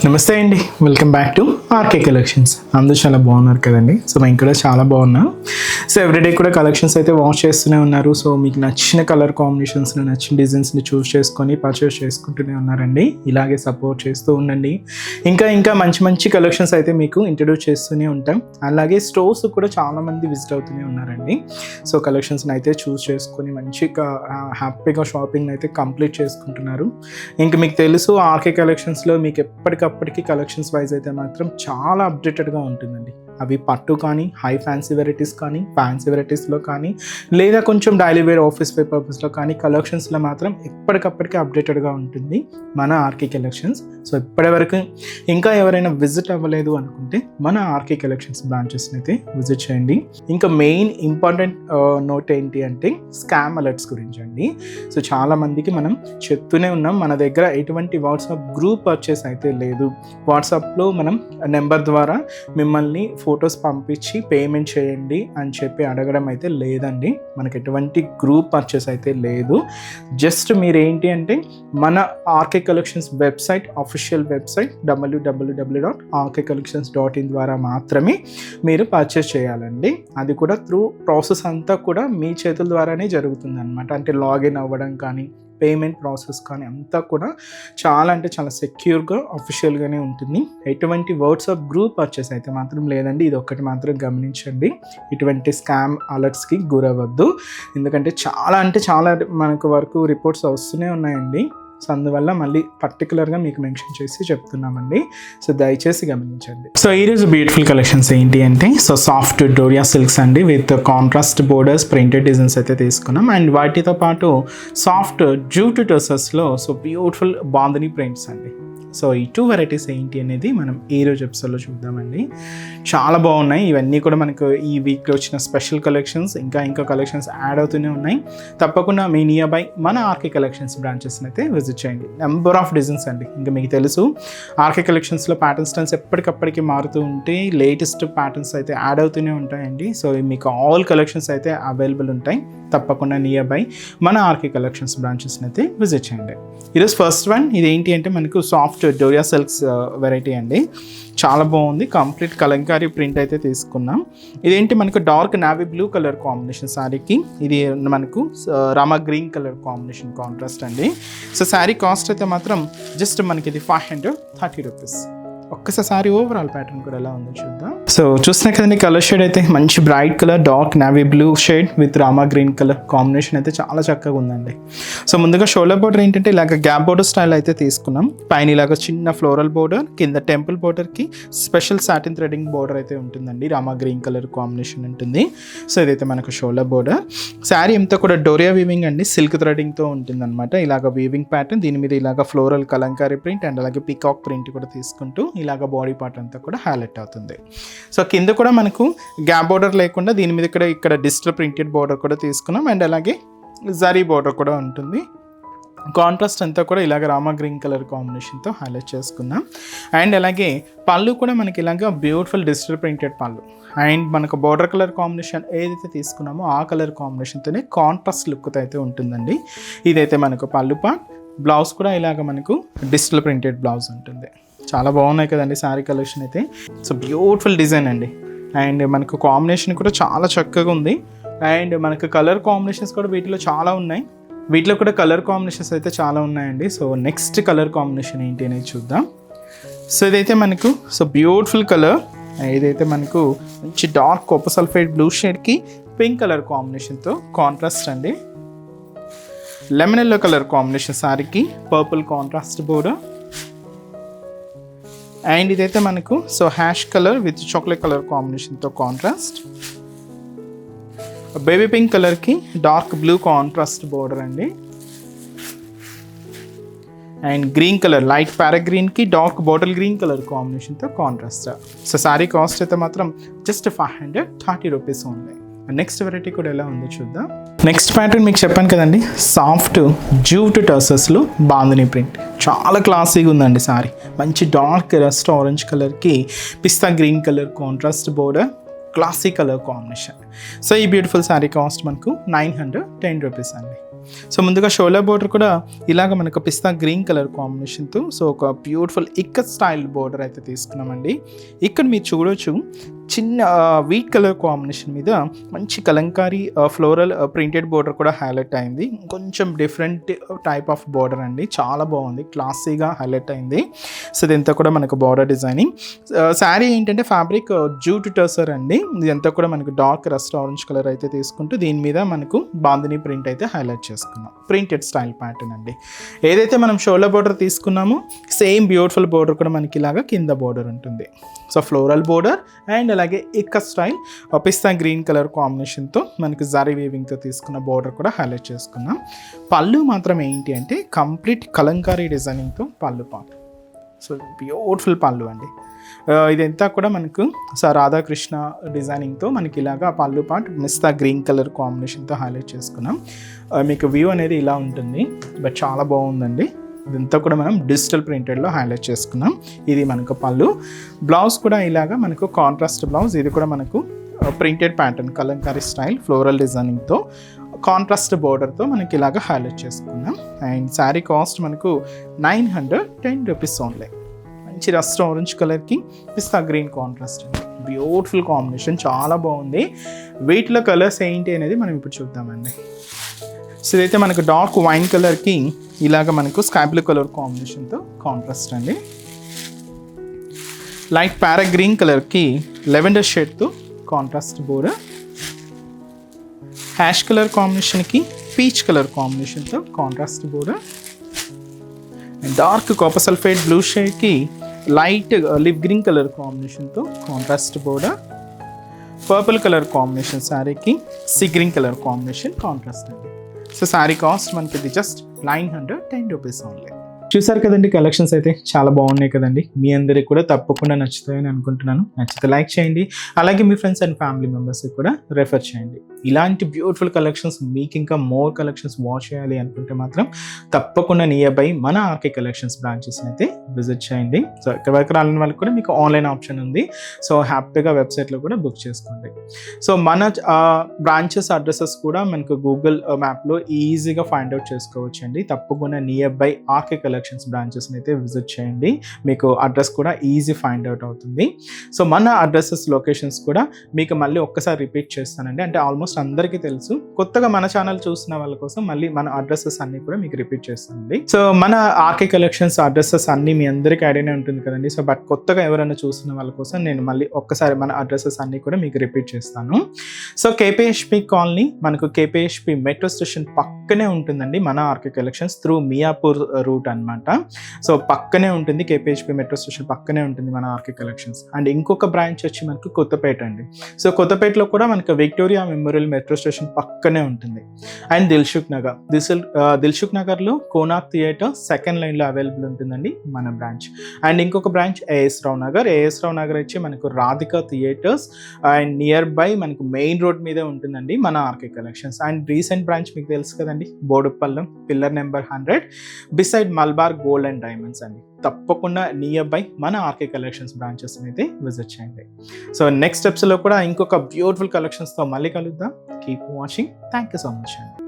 నమస్తే అండి, welcome back to RK collections. అందరూ చాలా బాగున్నారు కదండి. సో మేము కూడా చాలా బాగున్నాం. సో ఎవ్రీడే కూడా కలెక్షన్స్ అయితే వాచ్ చేస్తూనే ఉన్నారు. సో మీకు నచ్చిన కలర్ కాంబినేషన్స్ని, నచ్చిన డిజైన్స్ని చూస్ చేసుకొని పర్చేస్ చేసుకుంటూనే ఉన్నారండి. ఇలాగే సపోర్ట్ చేస్తూ ఉండండి. ఇంకా మంచి మంచి కలెక్షన్స్ అయితే మీకు ఇంట్రడ్యూస్ చేస్తూనే ఉంటాం. అలాగే స్టోర్స్ కూడా చాలామంది విజిట్ అవుతూనే ఉన్నారండి. సో కలెక్షన్స్ని అయితే చూస్ చేసుకొని మంచిగా హ్యాపీగా షాపింగ్ అయితే కంప్లీట్ చేసుకుంటున్నారు. ఇంకా మీకు తెలుసు ఆర్కే కలెక్షన్స్లో మీకు ఎప్పటికప్పటికి కలెక్షన్స్ వైజ్ అయితే మాత్రం చాలా అప్డేటెడ్గా ఉంటుందండి. అవి పట్టు కానీ, హై ఫ్యాన్సీ వెరైటీస్ కానీ, ఫ్యాన్సీ వెరైటీస్లో కానీ, లేదా కొంచెం డైలీ వేర్ ఆఫీస్ వేర్ పర్పస్లో కానీ కలెక్షన్స్లో మాత్రం ఎప్పటికప్పటికి అప్డేటెడ్గా ఉంటుంది మన ఆర్కే కలెక్షన్స్. సో ఇప్పటివరకు ఇంకా ఎవరైనా విజిట్ అవ్వలేదు అనుకుంటే మన ఆర్కే కలెక్షన్స్ బ్రాంచెస్ని అయితే విజిట్ చేయండి. ఇంకా మెయిన్ ఇంపార్టెంట్ నోట్ ఏంటి అంటే స్కామ్ అలర్ట్స్ గురించి అండి. సో చాలామందికి మనం చెప్తూనే ఉన్నాం, మన దగ్గర ఎటువంటి వాట్సాప్ గ్రూప్ పర్చేస్ అయితే లేదు. వాట్సాప్లో మనం నెంబర్ ద్వారా మిమ్మల్ని ఫొటోస్ పంపించి పేమెంట్ చేయండి అని చెప్పి అడగడం అయితే లేదండి. మనకి ఎటువంటి గ్రూప్ పర్చేస్ అయితే లేదు. జస్ట్ మీరు ఏంటి అంటే మన RK collections website, official website www.rkcollections.in ద్వారా మాత్రమే మీరు పర్చేస్ చేయాలండి. అది కూడా త్రూ ప్రాసెస్ అంతా కూడా మీ చేతుల ద్వారానే జరుగుతుంది అనమాట. అంటే లాగిన్ అవ్వడం కానీ, పేమెంట్ ప్రాసెస్ కానీ అంతా కూడా చాలా సెక్యూర్గా అఫీషియల్గానే ఉంటుంది. ఎటువంటి వాట్సాప్ గ్రూప్ పర్చేస్ అయితే మాత్రం లేదండి. ఇది ఒక్కటి మాత్రం గమనించండి. ఇటువంటి స్కామ్ అలర్ట్స్కి గురవద్దు. ఎందుకంటే చాలా మనకు వరకు రిపోర్ట్స్ వస్తూనే ఉన్నాయండి. సో అందువల్ల మళ్ళీ పర్టికులర్గా మీకు మెన్షన్ చేసి చెప్తున్నామండి. సో దయచేసి గమనించండి. సో ఈరోజు బ్యూటిఫుల్ కలెక్షన్స్ ఏంటి అంటే సాఫ్ట్ డోరియా సిల్క్స్ అండి with contrast borders, printed designs అయితే తీసుకున్నాం. అండ్ వాటితో పాటు సాఫ్ట్ జూట్ టర్సెస్లో బ్యూటిఫుల్ బాందిని ప్రింట్స్ అండి. సో ఈ 2 వెరైటీస్ ఏంటి అనేది మనం ఈ రోజు ఎపిసోడ్లో చూద్దామండి. చాలా బాగున్నాయి. ఇవన్నీ కూడా మనకు ఈ వీక్లో వచ్చిన స్పెషల్ కలెక్షన్స్. ఇంకా కలెక్షన్స్ యాడ్ అవుతూనే ఉన్నాయి. తప్పకుండా మీ నియర్ బై మన ఆర్కే కలెక్షన్స్ బ్రాంచెస్ని అయితే విజిట్ చేయండి. నెంబర్ ఆఫ్ డిజైన్స్ అండి. ఇంకా మీకు తెలుసు ఆర్కే కలెక్షన్స్లో ప్యాటర్న్ స్టైల్స్ ఎప్పటికప్పటికి మారుతూ ఉంటే లేటెస్ట్ ప్యాటర్న్స్ అయితే యాడ్ అవుతూనే ఉంటాయండి. సో మీకు ఆల్ కలెక్షన్స్ అయితే అవైలబుల్ ఉంటాయి. తప్పకుండా నియర్ బై మన ఆర్కే కలెక్షన్స్ బ్రాంచెస్ని అయితే విజిట్ చేయండి. ఈరోజు ఫస్ట్ వన్ ఇది ఏంటి అంటే మనకు సాఫ్ట్ డోరియా సిల్క్స్ వెరైటీ అండి. చాలా బాగుంది. కంప్లీట్ కలంకారీ ప్రింట్ అయితే తీసుకున్నాం. ఇదేంటి మనకు dark navy blue colour combination శారీకి. ఇది మనకు Rama green colour combination contrast అండి. సో శారీ కాస్ట్ అయితే మాత్రం జస్ట్ మనకి ఇది 530 రూపీస్. ఒక్కసారి ఓవరాల్ ప్యాటర్న్ కూడా ఎలా ఉందో చూద్దాం. సో చూస్తున్నా కదండి, కలర్ షేడ్ అయితే మంచి bright colour, dark navy blue shade with Rama green colour combination అయితే చాలా చక్కగా ఉందండి. సో ముందుగా షోల్డర్ బోర్డర్ ఏంటంటే ఇలాగ గ్యాప్ బోర్డర్ స్టైల్ అయితే తీసుకున్నాం. పైన ఇలాగ చిన్న ఫ్లోరల్ బోర్డర్, కింద టెంపుల్ బోర్డర్కి స్పెషల్ సాటిన్ థ్రెడింగ్ బోర్డర్ అయితే ఉంటుందండి. రామా గ్రీన్ కలర్ కాంబినేషన్ ఉంటుంది. సో ఇదైతే మనకు షోల్డర్ బోర్డర్. శారీ అంతా కూడా డోరియా వీవింగ్ అండి, సిల్క్ థ్రెడింగ్తో ఉంటుంది అనమాట. ఇలాగ వీవింగ్ ప్యాటర్న్, దీని మీద ఇలాగ ఫ్లోరల్ కలంకారీ ప్రింట్ అండ్ అలాగే పీకాక్ ప్రింట్ కూడా తీసుకుంటూ ఇలాగ బాడీ పార్ట్ అంతా కూడా హైలైట్ అవుతుంది. సో కింద కూడా మనకు గ్యాప్ బోర్డర్ లేకుండా దీని మీద ఇక్కడ డిజిటల్ ప్రింటెడ్ బోర్డర్ కూడా తీసుకున్నాం. అండ్ అలాగే జరీ బోర్డర్ కూడా ఉంటుంది. కాంట్రాస్ట్ అంతా కూడా ఇలాగ రామా గ్రీన్ కలర్ కాంబినేషన్తో హైలైట్ చేసుకున్నాం. అండ్ అలాగే పళ్ళు కూడా మనకి ఇలాగ బ్యూటిఫుల్ డిజిటల్ ప్రింటెడ్ పళ్ళు. అండ్ మనకు బోర్డర్ కలర్ కాంబినేషన్ ఏదైతే తీసుకున్నామో ఆ కలర్ కాంబినేషన్తోనే కాంట్రాస్ట్ లుక్తో అయితే ఉంటుందండి. ఇదైతే మనకు పళ్ళు పార్ట్. బ్లౌజ్ కూడా ఇలాగ మనకు డిజిటల్ ప్రింటెడ్ బ్లౌజ్ ఉంటుంది. చాలా బాగున్నాయి కదండి శారీ కలెక్షన్ అయితే. సో బ్యూటిఫుల్ డిజైన్ అండి. అండ్ మనకు కాంబినేషన్ కూడా చాలా చక్కగా ఉంది. అండ్ మనకు కలర్ కాంబినేషన్స్ కూడా వీటిలో చాలా ఉన్నాయి. వీటిలో కూడా కలర్ కాంబినేషన్స్ అయితే చాలా ఉన్నాయండి. సో నెక్స్ట్ కలర్ కాంబినేషన్ ఏంటి అనేది చూద్దాం. సో ఇదైతే మనకు బ్యూటిఫుల్ కలర్. ఇదైతే మనకు మంచి డార్క్ కాపర్ సల్ఫైడ్ బ్లూ షేడ్కి పింక్ కలర్ కాంబినేషన్తో కాంట్రాస్ట్ అండి. లెమన్ ఎల్లో కలర్ కాంబినేషన్ శారీకి పర్పుల్ కాంట్రాస్ట్ బోర్డర్. అండ్ ఇదైతే మనకు ash colour with chocolate colour కాంబినేషన్తో కాంట్రాస్ట్. బేబీ పింక్ కలర్కి డార్క్ బ్లూ కాంట్రాస్ట్ బోర్డర్ అండి. అండ్ గ్రీన్ కలర్ లైట్ ప్యారా గ్రీన్కి డార్క్ బాటిల్ గ్రీన్ కలర్ కాంబినేషన్తో కాంట్రాస్ట్. సో శారీ కాస్ట్ అయితే మాత్రం జస్ట్ 530 రూపీస్ ఉంది. నెక్స్ట్ వెరైటీ కూడా ఎలా ఉందో చూద్దాం. నెక్స్ట్ ప్యాటర్న్ మీకు చెప్పాను కదండి, సాఫ్ట్ జూట్ టర్సెస్లో బాందిని ప్రింట్. చాలా క్లాసీగా ఉందండి సారీ. మంచి డార్క్ రస్ట్ ఆరెంజ్ కలర్కి pista green colour contrast border, classic colour combination. So ఈ బ్యూటిఫుల్ శారీ కాస్ట్ మనకు 910 రూపీస్ అండి. సో ముందుగా షోలా బోర్డర్ కూడా ఇలాగ మనకు పిస్తా గ్రీన్ కలర్ కాంబినేషన్తో సో ఒక బ్యూటిఫుల్ ఇక్కత్ స్టైల్ బోర్డర్ అయితే తీసుకున్నామండి. ఇక్కడ మీరు చూడవచ్చు చిన్న వీట్ కలర్ కాంబినేషన్ మీద మంచి కలంకారీ ఫ్లోరల్ ప్రింటెడ్ బోర్డర్ కూడా హైలైట్ అయింది. కొంచెం డిఫరెంట్ టైప్ ఆఫ్ బోర్డర్ అండి, చాలా బాగుంది, క్లాసీగా హైలైట్ అయింది. సో ఇదంతా కూడా మనకు బోర్డర్ డిజైనింగ్. శారీ ఏంటంటే ఫ్యాబ్రిక్ జూట్ టర్సర్ అండి. ఇదంతా కూడా మనకు డార్క్ రస్ట్ ఆరెంజ్ కలర్ అయితే తీసుకుంటూ దీని మీద మనకు బాందిని ప్రింట్ అయితే హైలైట్ చేసుకున్నాం. ప్రింటెడ్ స్టైల్ ప్యాటర్న్ అండి. ఏదైతే మనం షోలా బోర్డర్ తీసుకున్నామో సేమ్ బ్యూటిఫుల్ బోర్డర్ కూడా మనకి ఇలాగా కింద బోర్డర్ ఉంటుంది. సో ఫ్లోరల్ బోర్డర్ అండ్ అలాగే ఇక్క స్టైల్ పిస్తా గ్రీన్ కలర్ కాంబినేషన్తో మనకి జరీ వీవింగ్తో తీసుకున్న బోర్డర్ కూడా హైలైట్ చేసుకున్నాం. పళ్ళు మాత్రం ఏంటి అంటే కంప్లీట్ కలంకారీ డిజైనింగ్తో పళ్ళు పాటు. సో బ్యూటిఫుల్ పళ్ళు అండి. ఇదంతా కూడా మనకు రాధాకృష్ణ డిజైనింగ్తో మనకి ఇలాగా పళ్ళు పాటు మిస్తా గ్రీన్ కలర్ కాంబినేషన్తో హైలైట్ చేసుకున్నాం. మీకు వ్యూ అనేది ఇలా ఉంటుంది, బట్ చాలా బాగుందండి. ఇదంతా కూడా మనం డిజిటల్ ప్రింటెడ్లో హైలైట్ చేసుకున్నాం. ఇది మనకు పళ్ళు. బ్లౌజ్ కూడా ఇలాగా మనకు కాంట్రాస్ట్ బ్లౌజ్. ఇది కూడా మనకు printed pattern kalamkari style floral డిజైనింగ్తో కాంట్రాస్ట్ బోర్డర్తో మనకి ఇలాగా హైలైట్ చేసుకున్నాం. అండ్ శారీ కాస్ట్ మనకు 910 రూపీస్ ఓన్లీ. మంచి రస్ట్ ఆరెంజ్ కలర్కి pista green contrast. Beautiful combination, చాలా బాగుంది. వీటిలో కలర్స్ ఏంటి అనేది మనం ఇప్పుడు చూద్దామండి. సో ఇదైతే మనకు డార్క్ వైన్ కలర్కి ఇలాగ మనకు స్కై బ్లూ కలర్ కాంబినేషన్తో కాంట్రాస్ట్ అండి. లైట్ ప్యారా గ్రీన్ కలర్కి లెవెండర్ షేడ్తో కాంట్రాస్ట్ బోర్డర్. హ్యాష్ కలర్ కాంబినేషన్కి పీచ్ కలర్ కాంబినేషన్తో contrast border. And dark copper sulphate blue షేడ్కి లైట్ లివ్ గ్రీన్ కలర్ కాంబినేషన్తో contrast border. Purple colour combination శారీకి sea green colour combination contrast అండి. సో శారీ కాస్ట్ మనకి ఇది జస్ట్ 910 రూపీస్ ఓన్లీ. చూసారు కదండి, కలెక్షన్స్ అయితే చాలా బాగున్నాయి కదండి. మీ అందరికి కూడా తప్పకుండా నచ్చుతాయని అనుకుంటున్నాను. నచ్చితే లైక్ చేయండి, అలాగే మీ ఫ్రెండ్స్ అండ్ ఫ్యామిలీ మెంబర్స్కి కూడా రెఫర్ చేయండి. ఇలాంటి బ్యూటిఫుల్ కలెక్షన్స్ మీకు ఇంకా మోర్ కలెక్షన్స్ వాచ్ చేయాలి అనుకుంటే మాత్రం తప్పకుండా నియర్ బై మన ఆర్కే కలెక్షన్స్ బ్రాంచెస్ని అయితే విజిట్ చేయండి. సో ఇక్కడ వరకు రాని వాళ్ళకి కూడా మీకు ఆన్లైన్ ఆప్షన్ ఉంది. సో హ్యాపీగా వెబ్సైట్లో కూడా బుక్ చేసుకోండి. సో మన బ్రాంచెస్ అడ్రసెస్ కూడా మనకు గూగుల్ మ్యాప్లో ఈజీగా ఫైండ్ అవుట్ చేసుకోవచ్చు అండి. తప్పకుండా నియర్ బై ఆర్కే కలెక్షన్స్ బ్రాంచెస్ని అయితే విజిట్ చేయండి. మీకు అడ్రస్ కూడా ఈజీ ఫైండ్ అవుట్ అవుతుంది. సో మన అడ్రసెస్ లొకేషన్స్ కూడా మీకు మళ్ళీ ఒక్కసారి రిపీట్ చేస్తానండి. అంటే ఆల్మోస్ట్ అందరికీ తెలుసు, కొత్తగా మన ఛానల్ చూసిన వాళ్ళ కోసం మళ్ళీ మన అడ్రసెస్ అన్ని కూడా మీకు రిపీట్ చేస్తానండి. సో మన ఆర్కే కలెక్షన్స్ అడ్రసెస్ అన్ని మీ అందరికీ ఐడియానే ఉంటుంది కదండి. సో బట్ కొత్తగా ఎవరైనా చూసిన వాళ్ళ కోసం నేను మళ్ళీ ఒక్కసారి మన అడ్రసెస్ అన్ని కూడా మీకు రిపీట్ చేస్తాను. సో కేపీహెచ్పి కాలనీ మనకు కేపీహెచ్పి మెట్రో స్టేషన్ పక్కనే ఉంటుందండి మన RK collections through Miyapur route అనమాట. సో పక్కనే ఉంటుంది, కేపీహెచ్పి మెట్రో స్టేషన్ పక్కనే ఉంటుంది మన ఆర్కే కలెక్షన్స్. అండ్ ఇంకొక బ్రాంచ్ వచ్చి మనకు కొత్తపేట అండి. సో కొత్తపేటలో కూడా మనకు విక్టోరియా మెమోరియల్ మెట్రో స్టేషన్ పక్కనే ఉంటుంది. అండ్ దిల్సుఖ్ నగర్లో కోనార్క్ థియేటర్ సెకండ్ లైన్లో అవైలబుల్ ఉంటుందండి మన బ్రాంచ్. అండ్ ఇంకొక బ్రాంచ్ ఏఎస్ రావు నగర్ వచ్చి మనకు Radhika theatres and near by మనకు మెయిన్ రోడ్ మీదే ఉంటుందండి మన RK collections. And recent branch మీకు తెలుసు కదండి, బోడుపల్లం pillar number 100 beside Malabar gold and diamonds అండి. తప్పకుండా నియర్ బై మన ఆర్కే కలెక్షన్స్ బ్రాంచెస్ అయితే విజిట్ చేయండి. సో నెక్స్ట్ స్టెప్స్లో కూడా ఇంకొక బ్యూటిఫుల్ కలెక్షన్స్తో మళ్ళీ కలుద్దాం. Keep watching. Thank you so much అండి.